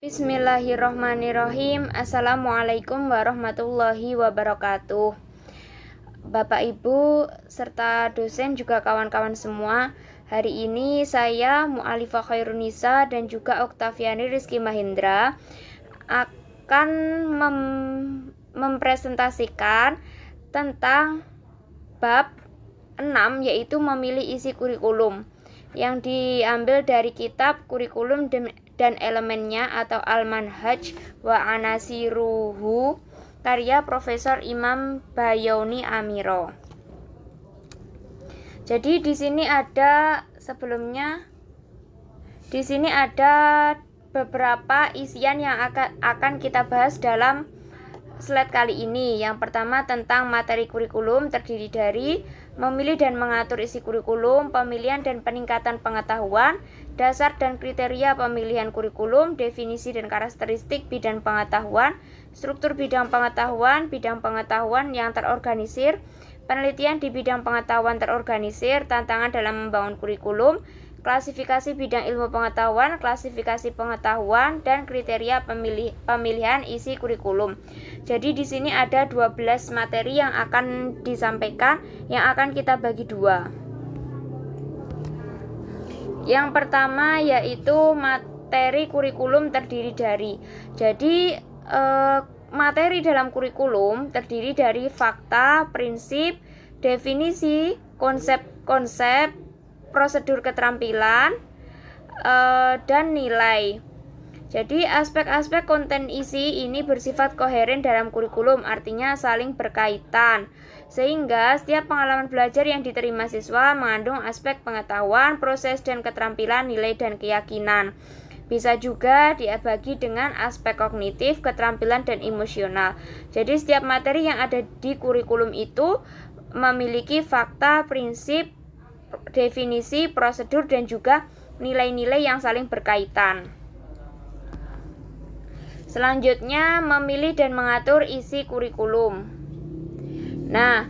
Bismillahirrohmanirrohim. Assalamualaikum warahmatullahi wabarakatuh. Bapak Ibu serta dosen juga kawan-kawan semua, hari ini saya Mu'alifah Khairunisa dan juga Oktaviani Rizky Mahendra akan mempresentasikan tentang bab 6, yaitu memilih isi kurikulum, yang diambil dari kitab Kurikulum dan Elemennya atau Al-Manhaj wa Anasiruhu karya Profesor Imam Bayouni Amiro. Jadi di sini ada beberapa isian yang akan kita bahas dalam slide kali ini. Yang pertama tentang materi kurikulum, terdiri dari memilih dan mengatur isi kurikulum, pemilihan dan peningkatan pengetahuan, dasar dan kriteria pemilihan kurikulum, definisi dan karakteristik bidang pengetahuan, struktur bidang pengetahuan yang terorganisir, penelitian di bidang pengetahuan terorganisir, tantangan dalam membangun kurikulum, klasifikasi bidang ilmu pengetahuan, klasifikasi pengetahuan, dan kriteria pemilihan isi kurikulum. Jadi di sini ada 12 materi yang akan disampaikan, yang akan kita bagi dua. Yang pertama yaitu materi kurikulum terdiri dari. Jadi materi dalam kurikulum terdiri dari fakta, prinsip, definisi, konsep-konsep, prosedur keterampilan, dan nilai. Jadi aspek-aspek konten isi ini bersifat koheren dalam kurikulum, artinya saling berkaitan, sehingga setiap pengalaman belajar yang diterima siswa mengandung aspek pengetahuan, proses dan keterampilan, nilai dan keyakinan. Bisa juga dibagi dengan aspek kognitif, keterampilan dan emosional. Jadi setiap materi yang ada di kurikulum itu memiliki fakta, prinsip, definisi, prosedur, dan juga nilai-nilai yang saling berkaitan. Selanjutnya, memilih dan mengatur isi kurikulum. Nah,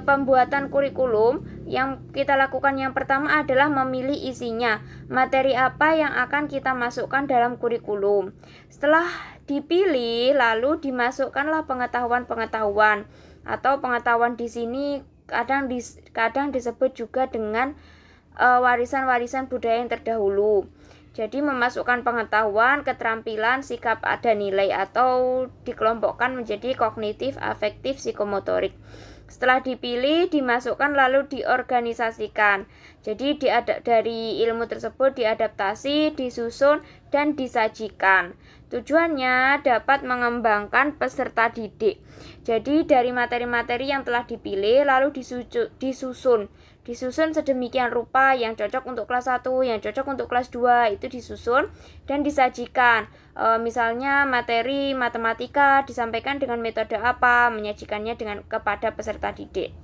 pembuatan kurikulum yang kita lakukan yang pertama adalah memilih isinya. Materi apa yang akan kita masukkan dalam kurikulum. Setelah dipilih, lalu dimasukkanlah pengetahuan-pengetahuan, atau pengetahuan di sini kadang disebut juga dengan warisan-warisan budaya yang terdahulu. Jadi memasukkan pengetahuan, keterampilan, sikap, dan nilai, atau dikelompokkan menjadi kognitif, afektif, psikomotorik. Setelah dipilih, dimasukkan lalu diorganisasikan. Jadi dari ilmu tersebut diadaptasi, disusun, dan disajikan. Tujuannya dapat mengembangkan peserta didik. Jadi dari materi-materi yang telah dipilih lalu disusun sedemikian rupa yang cocok untuk kelas 1, yang cocok untuk kelas 2, itu disusun dan disajikan. Misalnya materi matematika disampaikan dengan metode apa, menyajikannya kepada peserta didik.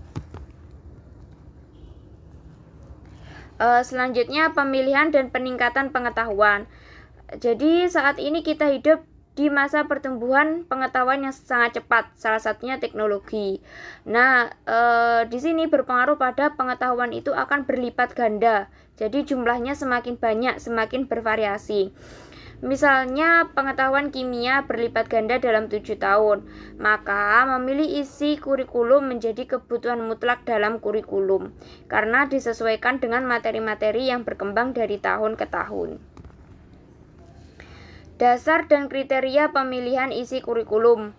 Selanjutnya pemilihan dan peningkatan pengetahuan. Jadi saat ini kita hidup di masa pertumbuhan pengetahuan yang sangat cepat, salah satunya teknologi. Nah, di sini berpengaruh pada pengetahuan itu akan berlipat ganda. Jadi jumlahnya semakin banyak, semakin bervariasi. Misalnya pengetahuan kimia berlipat ganda dalam 7 tahun, maka memilih isi kurikulum menjadi kebutuhan mutlak dalam kurikulum, karena disesuaikan dengan materi-materi yang berkembang dari tahun ke tahun. Dasar dan kriteria pemilihan isi kurikulum.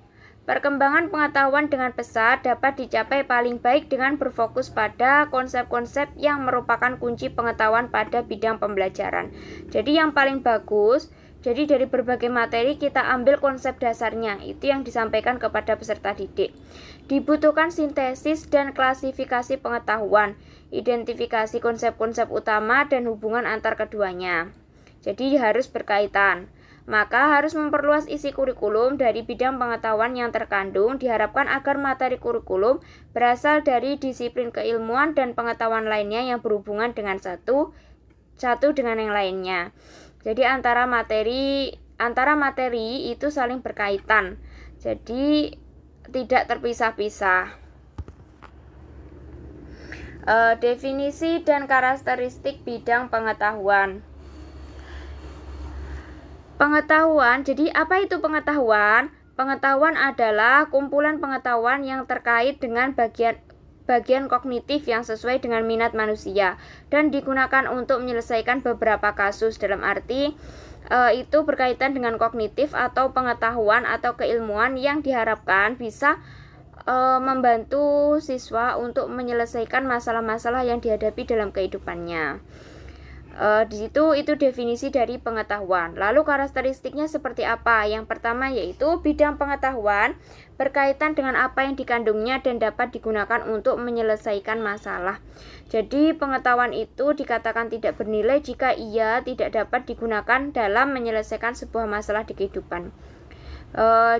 Perkembangan pengetahuan dengan pesat dapat dicapai paling baik dengan berfokus pada konsep-konsep yang merupakan kunci pengetahuan pada bidang pembelajaran. Jadi yang paling bagus, jadi dari berbagai materi kita ambil konsep dasarnya, itu yang disampaikan kepada peserta didik. Dibutuhkan sintesis dan klasifikasi pengetahuan, identifikasi konsep-konsep utama dan hubungan antar keduanya. Jadi harus berkaitan. Maka harus memperluas isi kurikulum dari bidang pengetahuan yang terkandung, diharapkan agar materi kurikulum berasal dari disiplin keilmuan dan pengetahuan lainnya yang berhubungan dengan satu dengan yang lainnya. Jadi antara materi itu saling berkaitan. Jadi tidak terpisah-pisah. Definisi dan karakteristik bidang pengetahuan. Pengetahuan, jadi apa itu pengetahuan? Pengetahuan adalah kumpulan pengetahuan yang terkait dengan bagian kognitif yang sesuai dengan minat manusia dan digunakan untuk menyelesaikan beberapa kasus. Dalam arti itu berkaitan dengan kognitif atau pengetahuan atau keilmuan yang diharapkan bisa membantu siswa untuk menyelesaikan masalah-masalah yang dihadapi dalam kehidupannya. Di situ itu definisi dari pengetahuan. Lalu karakteristiknya seperti apa? Yang pertama yaitu bidang pengetahuan berkaitan dengan apa yang dikandungnya dan dapat digunakan untuk menyelesaikan masalah. Jadi pengetahuan itu dikatakan tidak bernilai jika ia tidak dapat digunakan dalam menyelesaikan sebuah masalah di kehidupan.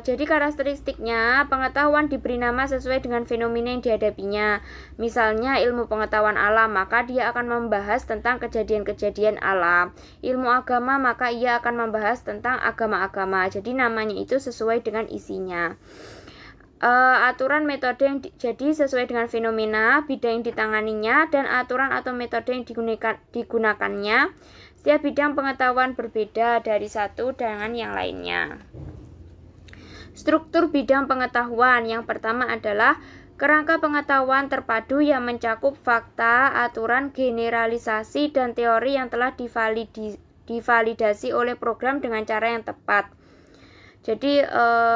Jadi karakteristiknya pengetahuan diberi nama sesuai dengan fenomena yang dihadapinya. Misalnya ilmu pengetahuan alam, maka dia akan membahas tentang kejadian-kejadian alam. Ilmu agama, maka ia akan membahas tentang agama-agama. Jadi namanya itu sesuai dengan isinya. Aturan metode yang jadi sesuai dengan fenomena, bidang yang ditanganinya, dan aturan atau metode yang digunakannya. Setiap bidang pengetahuan berbeda dari satu dengan yang lainnya. Struktur bidang pengetahuan yang pertama adalah kerangka pengetahuan terpadu yang mencakup fakta, aturan, generalisasi, dan teori yang telah divalidasi oleh program dengan cara yang tepat. Jadi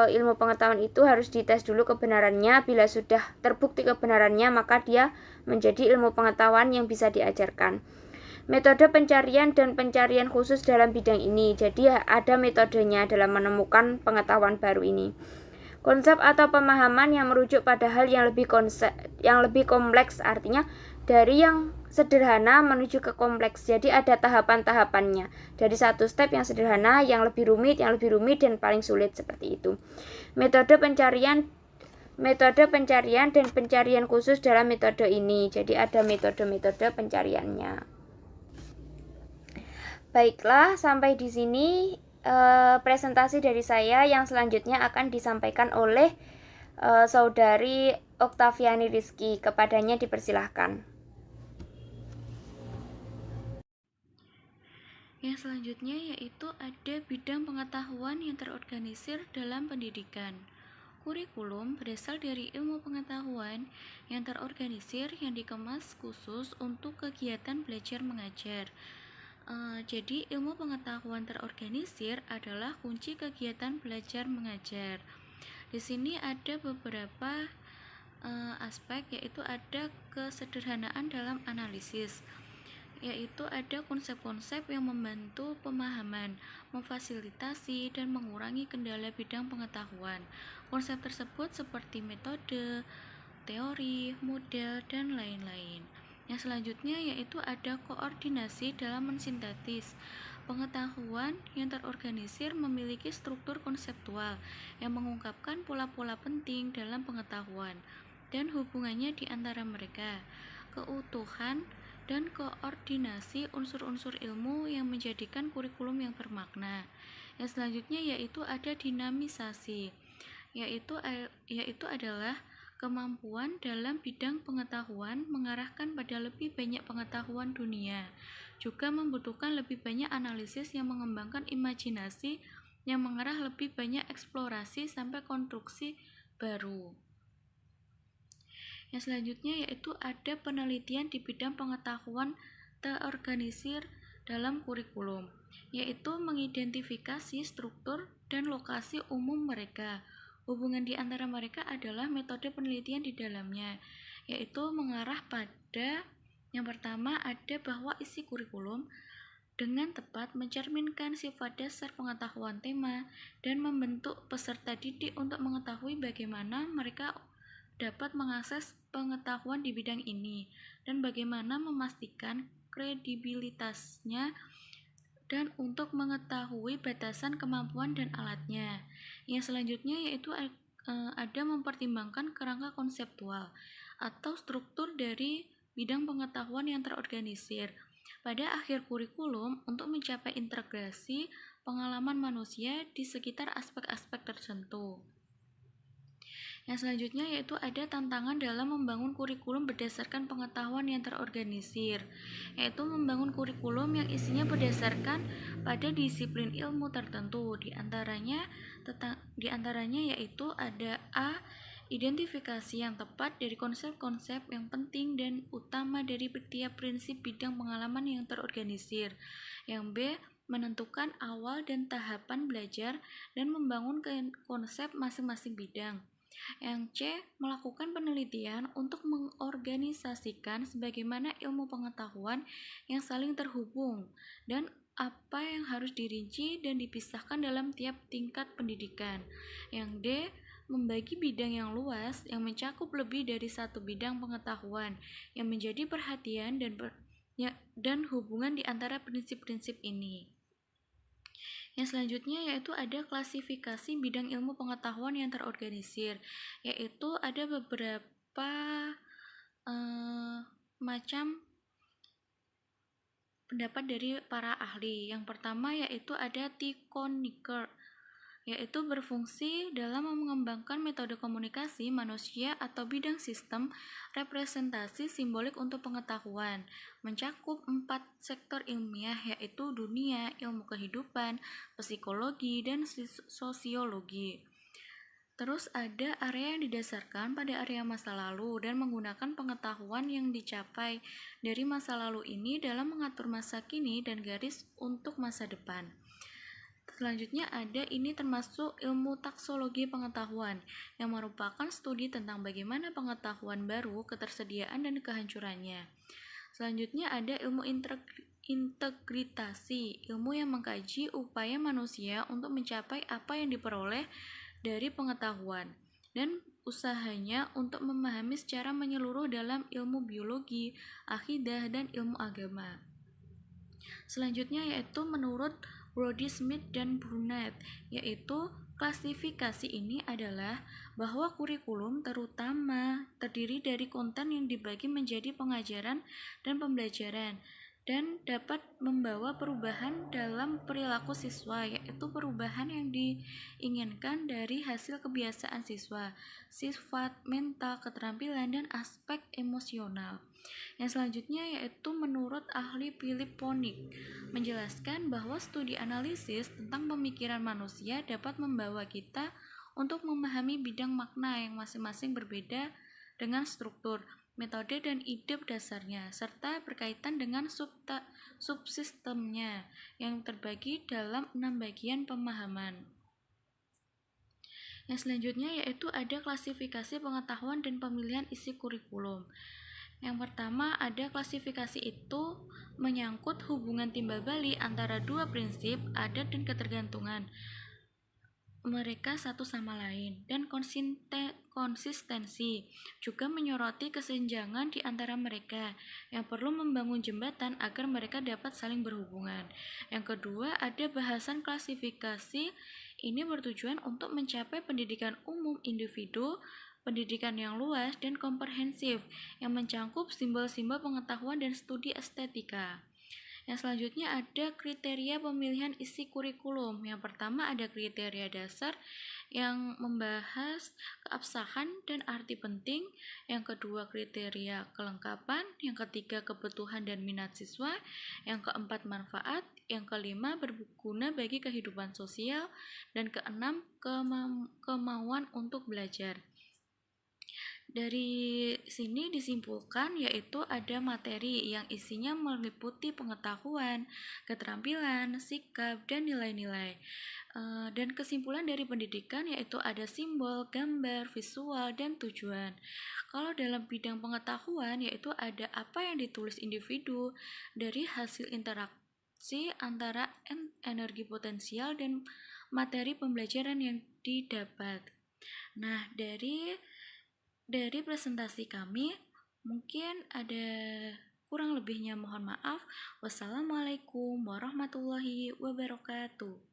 ilmu pengetahuan itu harus dites dulu kebenarannya. Bila sudah terbukti kebenarannya, maka dia menjadi ilmu pengetahuan yang bisa diajarkan. Metode pencarian dan pencarian khusus dalam bidang ini. Jadi ada metodenya dalam menemukan pengetahuan baru ini. Konsep atau pemahaman yang merujuk pada hal yang lebih kompleks, artinya dari yang sederhana menuju ke kompleks. Jadi ada tahapan-tahapannya. Dari satu step yang sederhana, yang lebih rumit, dan paling sulit, seperti itu. Metode pencarian dan pencarian khusus dalam metode ini. Jadi ada metode-metode pencariannya. Baiklah, sampai di sini presentasi dari saya. Yang selanjutnya akan disampaikan oleh saudari Oktaviani Rizky. Kepadanya dipersilahkan. Yang selanjutnya yaitu ada bidang pengetahuan yang terorganisir dalam pendidikan. Kurikulum berasal dari ilmu pengetahuan yang terorganisir yang dikemas khusus untuk kegiatan belajar mengajar. Jadi ilmu pengetahuan terorganisir adalah kunci kegiatan belajar mengajar. Di sini ada beberapa aspek, yaitu ada kesederhanaan dalam analisis, yaitu ada konsep-konsep yang membantu pemahaman, memfasilitasi dan mengurangi kendala bidang pengetahuan. Konsep tersebut seperti metode, teori, model, dan lain-lain. Yang selanjutnya yaitu ada koordinasi dalam mensintetis. Pengetahuan yang terorganisir memiliki struktur konseptual yang mengungkapkan pola-pola penting dalam pengetahuan dan hubungannya di antara mereka, keutuhan dan koordinasi unsur-unsur ilmu yang menjadikan kurikulum yang bermakna. Yang selanjutnya yaitu ada dinamisasi, yaitu adalah kemampuan dalam bidang pengetahuan mengarahkan pada lebih banyak pengetahuan dunia, juga membutuhkan lebih banyak analisis yang mengembangkan imajinasi yang mengarah lebih banyak eksplorasi sampai konstruksi baru. Yang selanjutnya yaitu ada penelitian di bidang pengetahuan terorganisir dalam kurikulum, yaitu mengidentifikasi struktur dan lokasi umum mereka. Hubungan di antara mereka adalah metode penelitian di dalamnya, yaitu mengarah pada yang pertama ada bahwa isi kurikulum dengan tepat mencerminkan sifat dasar pengetahuan tema dan membentuk peserta didik untuk mengetahui bagaimana mereka dapat mengakses pengetahuan di bidang ini dan bagaimana memastikan kredibilitasnya dan untuk mengetahui batasan kemampuan dan alatnya. Yang selanjutnya yaitu ada mempertimbangkan kerangka konseptual atau struktur dari bidang pengetahuan yang terorganisir pada akhir kurikulum untuk mencapai integrasi pengalaman manusia di sekitar aspek-aspek tertentu. Yang selanjutnya yaitu ada tantangan dalam membangun kurikulum berdasarkan pengetahuan yang terorganisir, yaitu membangun kurikulum yang isinya berdasarkan pada disiplin ilmu tertentu. Di antaranya yaitu ada A. Identifikasi yang tepat dari konsep-konsep yang penting dan utama dari setiap prinsip bidang pengalaman yang terorganisir. Yang B. Menentukan awal dan tahapan belajar dan membangun konsep masing-masing bidang. Yang C. Melakukan penelitian untuk mengorganisasikan sebagaimana ilmu pengetahuan yang saling terhubung dan apa yang harus dirinci dan dipisahkan dalam tiap tingkat pendidikan. Yang D. Membagi bidang yang luas yang mencakup lebih dari satu bidang pengetahuan yang menjadi perhatian dan hubungan di antara prinsip-prinsip ini. Yang selanjutnya yaitu ada klasifikasi bidang ilmu pengetahuan yang terorganisir, yaitu ada beberapa macam pendapat dari para ahli. Yang pertama yaitu ada Tikoniker, yaitu berfungsi dalam mengembangkan metode komunikasi manusia atau bidang sistem representasi simbolik untuk pengetahuan, mencakup 4 sektor ilmiah yaitu dunia, ilmu kehidupan, psikologi, dan sosiologi. Terus ada area yang didasarkan pada area masa lalu dan menggunakan pengetahuan yang dicapai dari masa lalu ini dalam mengatur masa kini dan garis untuk masa depan. Selanjutnya ada ini termasuk ilmu taksologi pengetahuan yang merupakan studi tentang bagaimana pengetahuan baru, ketersediaan dan kehancurannya. Selanjutnya ada ilmu integritasi, ilmu yang mengkaji upaya manusia untuk mencapai apa yang diperoleh dari pengetahuan dan usahanya untuk memahami secara menyeluruh dalam ilmu biologi, akidah, dan ilmu agama. Selanjutnya yaitu menurut Brody Smith dan Brunet, yaitu klasifikasi ini adalah bahwa kurikulum terutama terdiri dari konten yang dibagi menjadi pengajaran dan pembelajaran dan dapat membawa perubahan dalam perilaku siswa, yaitu perubahan yang diinginkan dari hasil kebiasaan siswa, sifat, mental, keterampilan, dan aspek emosional. Yang selanjutnya yaitu menurut ahli Philip Ponig menjelaskan bahwa studi analisis tentang pemikiran manusia dapat membawa kita untuk memahami bidang makna yang masing-masing berbeda dengan struktur, metode, dan ide dasarnya, serta berkaitan dengan subsistemnya yang terbagi dalam 6 bagian pemahaman. Yang selanjutnya yaitu ada klasifikasi pengetahuan dan pemilihan isi kurikulum. Yang pertama ada klasifikasi itu menyangkut hubungan timbal balik antara dua prinsip adat dan ketergantungan mereka satu sama lain dan konsistensi juga menyoroti kesenjangan di antara mereka yang perlu membangun jembatan agar mereka dapat saling berhubungan. Yang kedua ada bahasan klasifikasi ini bertujuan untuk mencapai pendidikan umum individu, pendidikan yang luas dan komprehensif yang mencakup simbol-simbol pengetahuan dan studi estetika. Yang selanjutnya ada kriteria pemilihan isi kurikulum. Yang pertama ada kriteria dasar yang membahas keabsahan dan arti penting. Yang kedua kriteria kelengkapan. Yang ketiga kebutuhan dan minat siswa. Yang keempat manfaat. Yang kelima berguna bagi kehidupan sosial. Dan keenam kemauan untuk belajar. Dari sini disimpulkan yaitu ada materi yang isinya meliputi pengetahuan, keterampilan, sikap, dan nilai-nilai. Dan kesimpulan dari pendidikan yaitu ada simbol, gambar, visual, dan tujuan. Kalau dalam bidang pengetahuan yaitu ada apa yang ditulis individu dari hasil interaksi antara energi potensial dan materi pembelajaran yang didapat. Nah, dari presentasi kami mungkin ada kurang lebihnya mohon maaf. Wassalamualaikum warahmatullahi wabarakatuh.